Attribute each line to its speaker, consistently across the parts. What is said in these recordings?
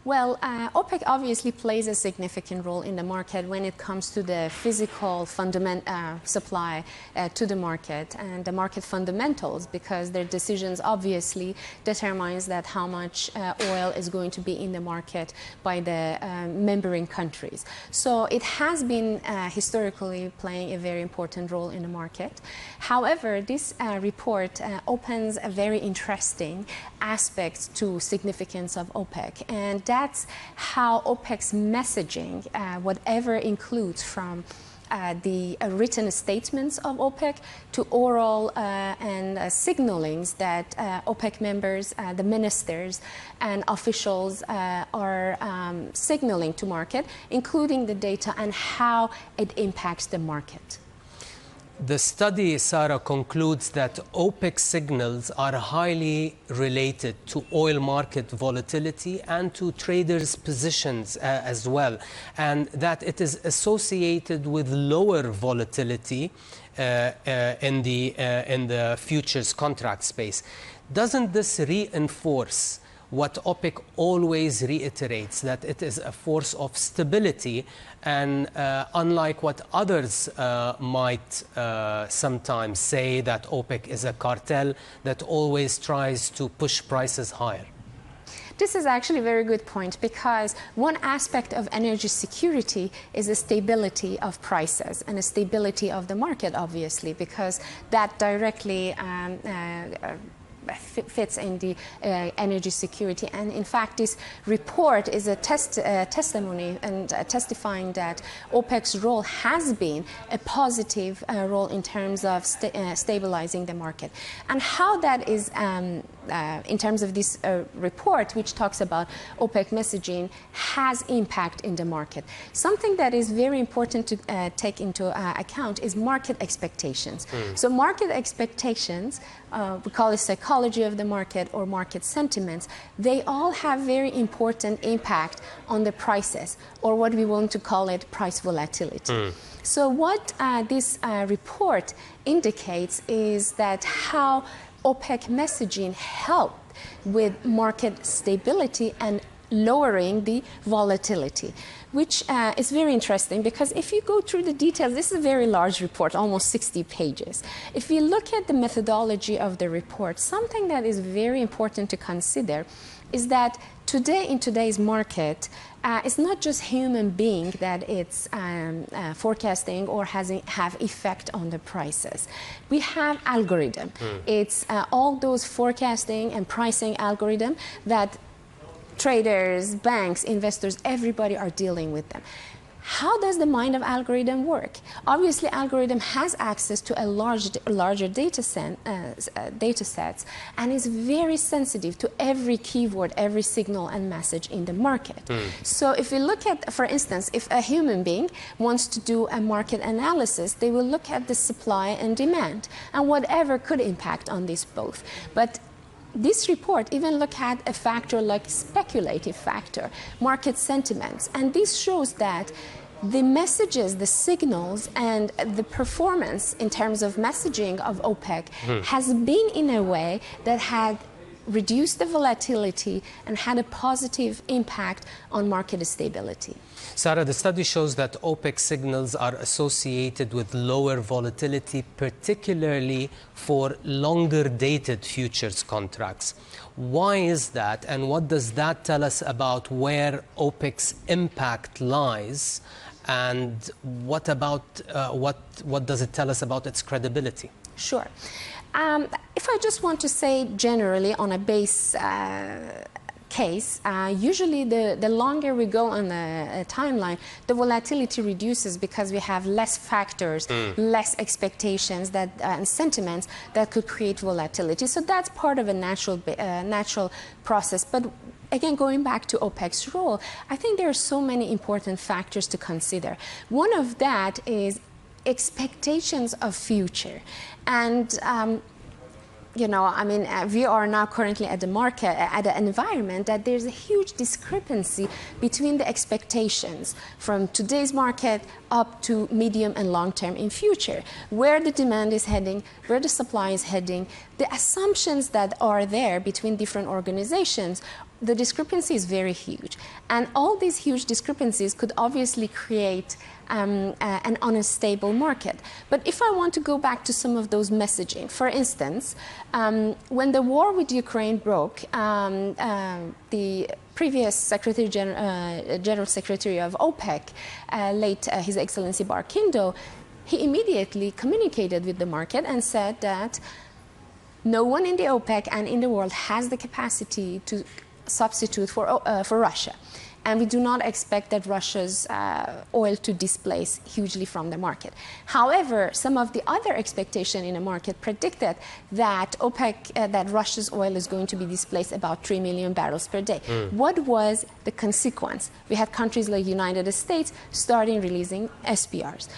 Speaker 1: Well, OPEC obviously plays a significant role in the market when it comes to the physical supply to the market and the market fundamentals, because their decisions obviously determines that how much oil is going to be in the market by the membering countries. So it has been historically playing a very important role in the market. However, this report opens a very interesting aspect to significance of OPEC, and that's how OPEC's messaging, whatever includes from the written statements of OPEC to oral and signalings that OPEC members, the ministers and officials are signaling to market, including the data and how it impacts the market.
Speaker 2: The study, Sara, concludes that OPEC signals are highly related to oil market volatility and to traders' positions as well, and that it is associated with lower volatility in the futures contract space. Doesn't this reinforce what OPEC always reiterates, that it is a force of stability, and unlike what others might sometimes say, that OPEC is a cartel that always tries to push prices higher?
Speaker 1: This is actually a very good point, because one aspect of energy security is the stability of prices and the stability of the market, obviously, because that directly fits in the energy security. And in fact, this report is a testimony and testifying that OPEC's role has been a positive role in terms of stabilizing the market. And how that is in terms of this report, which talks about OPEC messaging, has impact in the market. Something that is very important to take into account is market expectations. So market expectations, we call it psychology of the market or market sentiments, they all have very important impact on the prices, or what we want to call it price volatility. So what this report indicates is that how OPEC messaging helped with market stability and lowering the volatility, which is very interesting, because if you go through the details, this is a very large report, almost 60 pages. If you look at the methodology of the report, something that is very important to consider is that today, in today's market, it's not just human being that it's forecasting or have effect on the prices. We have algorithm. It's all those forecasting and pricing algorithm that traders, banks, investors, everybody are dealing with them. How does the mind of algorithm work? Obviously, algorithm has access to a larger data sets, and is very sensitive to every keyword, every signal and message in the market. So if we look at, for instance, if a human being wants to do a market analysis, they will look at the supply and demand and whatever could impact on these both. But this report even look at a factor like speculative factor, market sentiments, and this shows that the messages, the signals, and the performance in terms of messaging of OPEC has been in a way that had reduced the volatility and had a positive impact on market stability.
Speaker 2: Sara, the study shows that OPEC signals are associated with lower volatility, particularly for longer-dated futures contracts. Why is that, and what does that tell us about where OPEC's impact lies, and what about what does it tell us about its credibility?
Speaker 1: Sure. If I just want to say generally on a base case, usually the longer we go on a timeline, the volatility reduces, because we have less factors, less expectations that and sentiments that could create volatility. So that's part of a natural process. But again, going back to OPEC's role, I think there are so many important factors to consider. One of that is expectations of future. And you know, I mean, we are now currently at the market, at an environment that there's a huge discrepancy between the expectations from today's market up to medium and long term in future, where the demand is heading, where the supply is heading. The assumptions that are there between different organizations the discrepancy is very huge. And all these huge discrepancies could obviously create an unstable market. But if I want to go back to some of those messaging, for instance, when the war with Ukraine broke, the previous General Secretary of OPEC, late His Excellency Barkindo, he immediately communicated with the market and said that no one in the OPEC and in the world has the capacity to substitute for Russia. And we do not expect that Russia's oil to displace hugely from the market. However, some of the other expectations in the market predicted that that Russia's oil is going to be displaced about 3 million barrels per day. What was the consequence? We had countries like the United States starting releasing SPRs.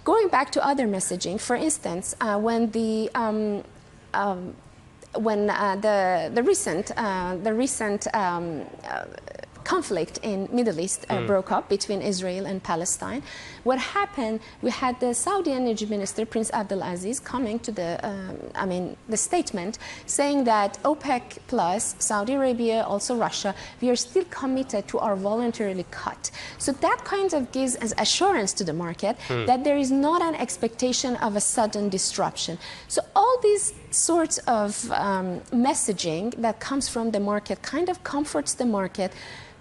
Speaker 1: Going back to other messaging, for instance, when the recent conflict in Middle East broke up between Israel and Palestine, what happened, we had the Saudi Energy Minister, Prince Abdulaziz, coming to the statement saying that OPEC plus Saudi Arabia, also Russia, we are still committed to our voluntarily cut. So that kind of gives as assurance to the market that there is not an expectation of a sudden disruption. So all these sorts of messaging that comes from the market kind of comforts the market.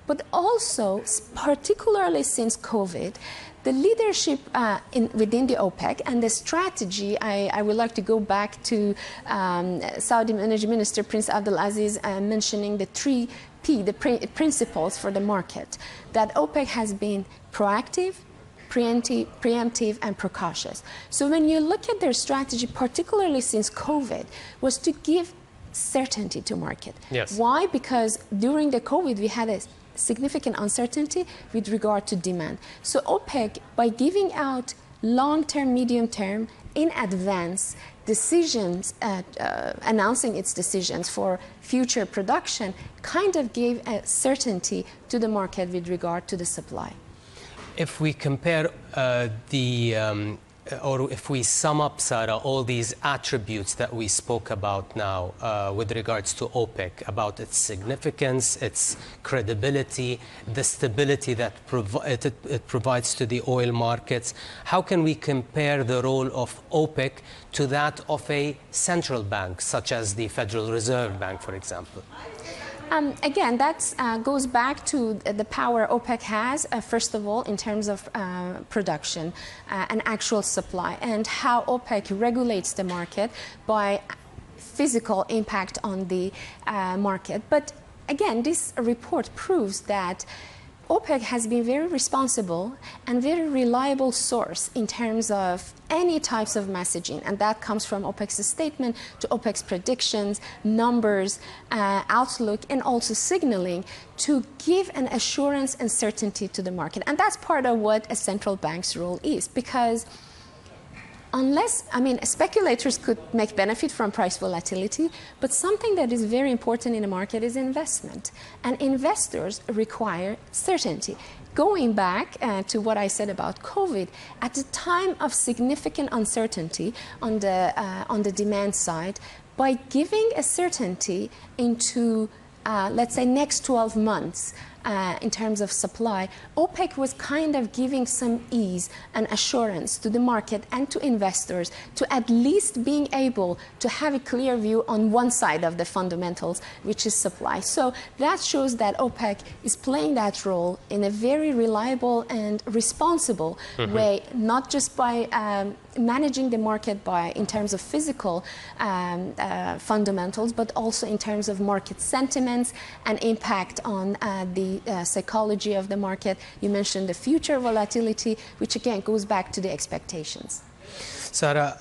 Speaker 1: But also, particularly since COVID, the leadership within the OPEC and the strategy, I would like to go back to Saudi Energy Minister Prince Abdulaziz mentioning the 3P, the principles for the market, that OPEC has been proactive, preemptive, and precautious. So when you look at their strategy, particularly since COVID, was to give certainty to market.
Speaker 2: Yes.
Speaker 1: Why? Because during the COVID, we had a significant uncertainty with regard to demand. So OPEC, by giving out long-term, medium-term, in advance decisions, announcing its decisions for future production, kind of gave a certainty to the market with regard to the supply.
Speaker 2: If we compare or if we sum up, Sara, all these attributes that we spoke about now with regards to OPEC, about its significance, its credibility, the stability that it provides to the oil markets, how can we compare the role of OPEC to that of a central bank, such as the Federal Reserve Bank, for example?
Speaker 1: Again, that goes back to the power OPEC has, first of all, in terms of production and actual supply, and how OPEC regulates the market by physical impact on the market. But again, this report proves that OPEC has been very responsible and very reliable source in terms of any types of messaging, and that comes from OPEC's statement to OPEC's predictions, numbers, outlook, and also signaling to give an assurance and certainty to the market. And that's part of what a central bank's role is, because speculators could make benefit from price volatility, but something that is very important in the market is investment. And investors require certainty. Going back to what I said about COVID, at the time of significant uncertainty on the demand side, by giving a certainty into, let's say, next 12 months, in terms of supply, OPEC was kind of giving some ease and assurance to the market and to investors to at least being able to have a clear view on one side of the fundamentals, which is supply. So that shows that OPEC is playing that role in a very reliable and responsible way, not just by managing the market in terms of physical fundamentals, but also in terms of market sentiments and impact on the psychology of the market. You mentioned the future volatility, which again goes back to the expectations.
Speaker 2: Sara,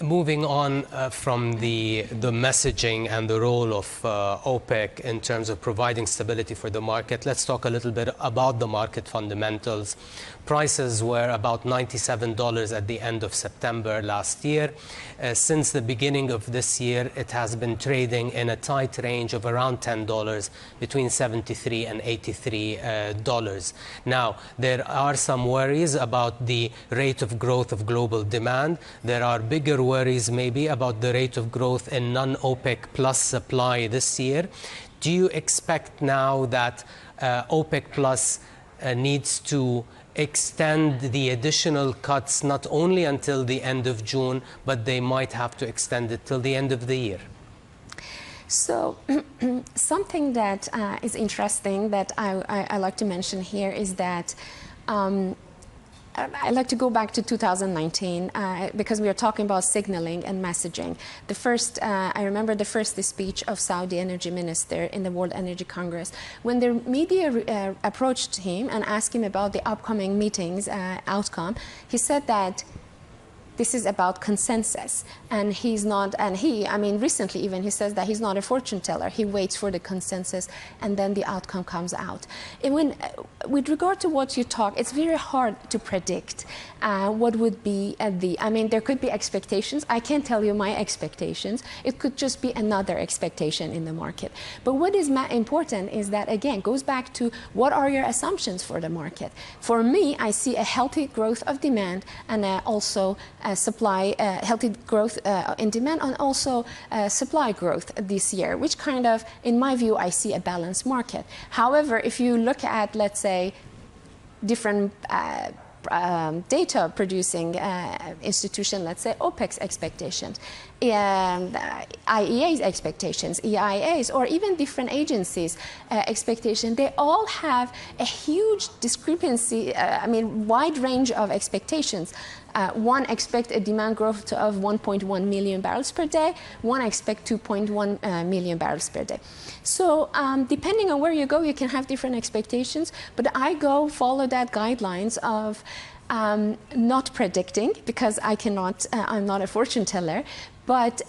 Speaker 2: moving on from the messaging and the role of OPEC in terms of providing stability for the market, let's talk a little bit about the market fundamentals. Prices were about $97 at the end of September last year. Since the beginning of this year, it has been trading in a tight range of around $10, between $73 and $83. Now, there are some worries about the rate of growth of global demand. there are bigger worries maybe about the rate of growth in non-OPEC plus supply this year. Do you expect now that OPEC plus needs to extend the additional cuts not only until the end of June, but they might have to extend it till the end of the year?
Speaker 1: So something that is interesting that I like to mention here is that I like to go back to 2019 because we are talking about signaling and messaging. The first, I remember the first speech of Saudi energy minister in the World Energy Congress. When the media approached him and asked him about the upcoming meetings outcome, he said that this is about consensus, and he's not, and I mean, recently even he says that he's not a fortune teller. He waits for the consensus, and then the outcome comes out. And with regard to what you talk, it's very hard to predict what would be I mean, there could be expectations. I can't tell you my expectations. It could just be another expectation in the market. But what is important is that, again, goes back to what are your assumptions for the market. For me, I see a healthy growth of demand and also supply, healthy growth in demand, and also supply growth this year, which kind of, in my view, I see a balanced market. However, if you look at, let's say, different data producing institution, let's say OPEC's expectations, IEA's expectations, EIA's, or even different agencies' expectation, they all have a huge discrepancy, I mean, wide range of expectations. One expects a demand growth of 1.1 million barrels per day. One expects 2.1 million barrels per day. So depending on where you go, you can have different expectations. But I follow that guidelines of not predicting, because I cannot, I'm not a fortune teller. But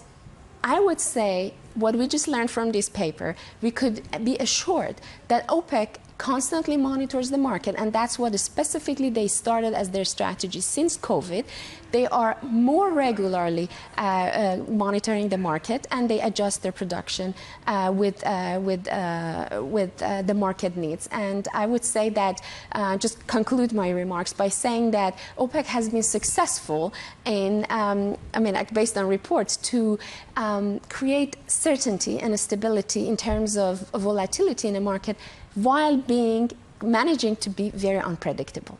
Speaker 1: I would say what we just learned from this paper, we could be assured that OPEC constantly monitors the market, and that's what specifically they started as their strategy since COVID. They are more regularly monitoring the market, and they adjust their production with the market needs. And I would say that, just conclude my remarks by saying that OPEC has been successful in, I mean, based on reports, to create certainty and stability in terms of volatility in the market, while managing to be very unpredictable.